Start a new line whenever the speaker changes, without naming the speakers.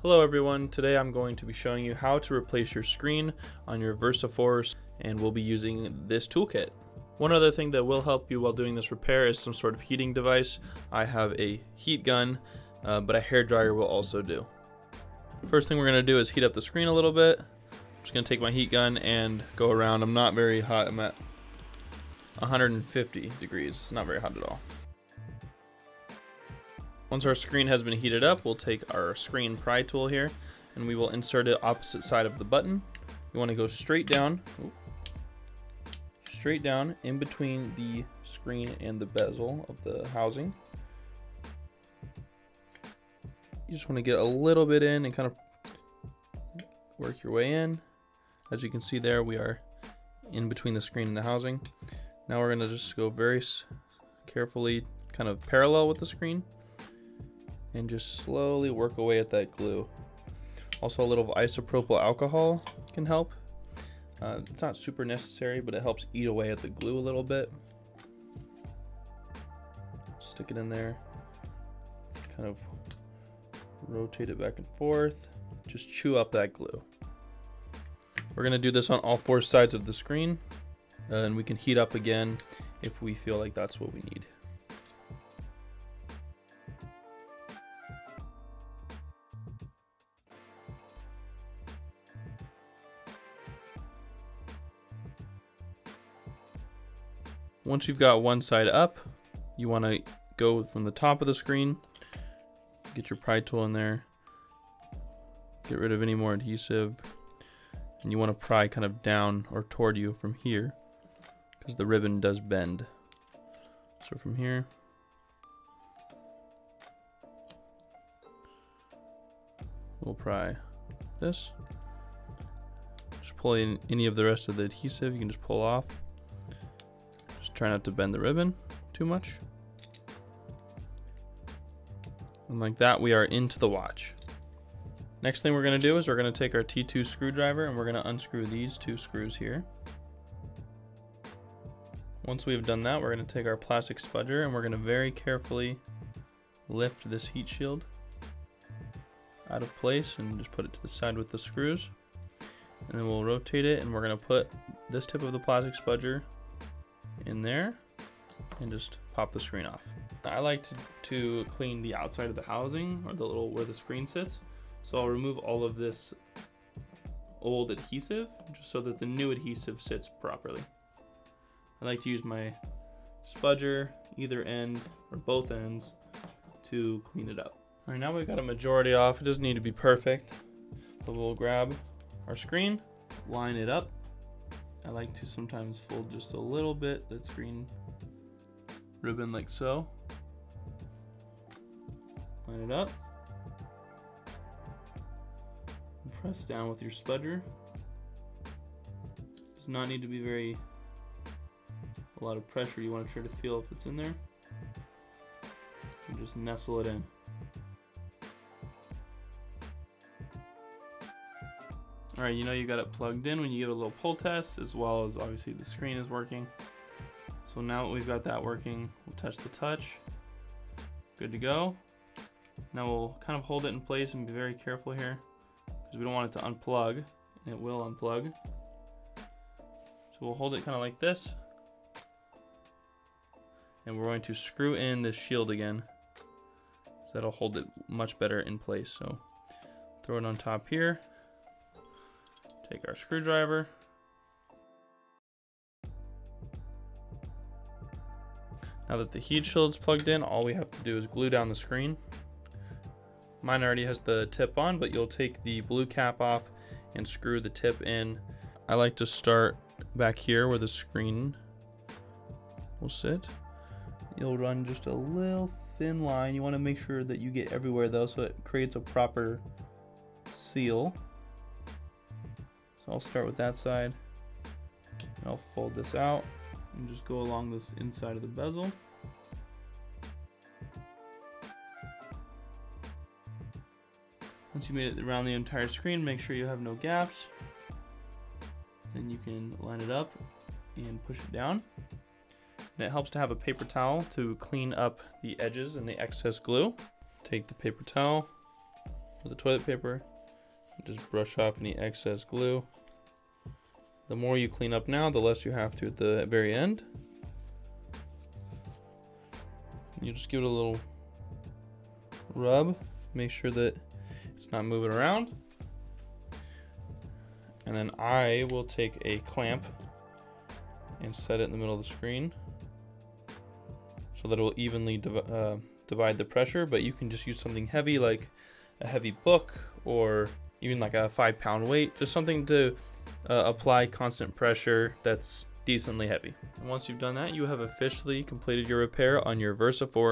Hello everyone, today I'm going to be showing you how to replace your screen on your VersaForce, and we'll be using this toolkit. One other thing that will help you while doing this repair is some sort of heating device. I have a heat gun, but a hairdryer will also do. First thing we're going to do is heat up the screen a little bit. I'm just going to take my heat gun and go around. I'm not very hot, I'm at 150 degrees, not very hot at all. Once our screen has been heated up, we'll take our screen pry tool here and we will insert it opposite side of the button. You want to go straight down in between the screen and the bezel of the housing. You just want to get a little bit in and kind of work your way in. As you can see there, we are in between the screen and the housing. Now we're going to just go very carefully kind of parallel with the screen and just slowly work away at that glue. Also, a little isopropyl alcohol can help. It's not super necessary, but it helps eat away at the glue a little bit. Stick it in there, kind of rotate it back and forth, just chew up that glue. We're going to do this on all four sides of the screen, and we can heat up again if we feel like that's what we need. Once you've got one side up, you want to go from the top of the screen, get your pry tool in there, get rid of any more adhesive, and you want to pry kind of down or toward you from here because the ribbon does bend. So from here, we'll pry this. Just pull in any of the rest of the adhesive, you can just pull off. Just try not to bend the ribbon too much. And like that, we are into the watch. Next thing we're going to do is we're going to take our T2 screwdriver and we're going to unscrew these two screws here. Once we've done that, we're going to take our plastic spudger and we're going to very carefully lift this heat shield out of place and just put it to the side with the screws. And then we'll rotate it and we're going to put this tip of the plastic spudger in there and just pop the screen off. I like to clean the outside of the housing, or the little where the screen sits. So I'll remove all of this old adhesive just so that the new adhesive sits properly. I like to use my spudger, either end or both ends, to clean it up. All right, now we've got a majority off. It doesn't need to be perfect, but we'll grab our screen, line it up. I like to sometimes fold just a little bit that screen ribbon like so. Line it up. And press down with your spudger. Does not need to be a lot of pressure. You want to try to feel if it's in there. And just nestle it in. Alright, you know you got it plugged in when you give a little pull test, as well as obviously the screen is working. So now that we've got that working, we'll touch the touch. Good to go. Now we'll kind of hold it in place and be very careful here because we don't want it to unplug, and it will unplug. So we'll hold it kind of like this. And we're going to screw in this shield again. So that'll hold it much better in place. So throw it on top here. Take our screwdriver. Now that the heat shield's plugged in, all we have to do is glue down the screen. Mine already has the tip on, but you'll take the blue cap off and screw the tip in. I like to start back here where the screen will sit. You'll run just a little thin line. You want to make sure that you get everywhere though, so it creates a proper seal. So I'll start with that side, and I'll fold this out and just go along this inside of the bezel. Once you made it around the entire screen, make sure you have no gaps. Then you can line it up and push it down. And it helps to have a paper towel to clean up the edges and the excess glue. Take the paper towel, with the toilet paper. Just brush off any excess glue. The more you clean up now, the less you have to at the very end. You just give it a little rub, make sure that it's not moving around. And then I will take a clamp and set it in the middle of the screen so that it will evenly divide the pressure, but you can just use something heavy like a heavy book or even like a 5-pound weight, just something to apply constant pressure that's decently heavy. And once you've done that, you have officially completed your repair on your Versa 4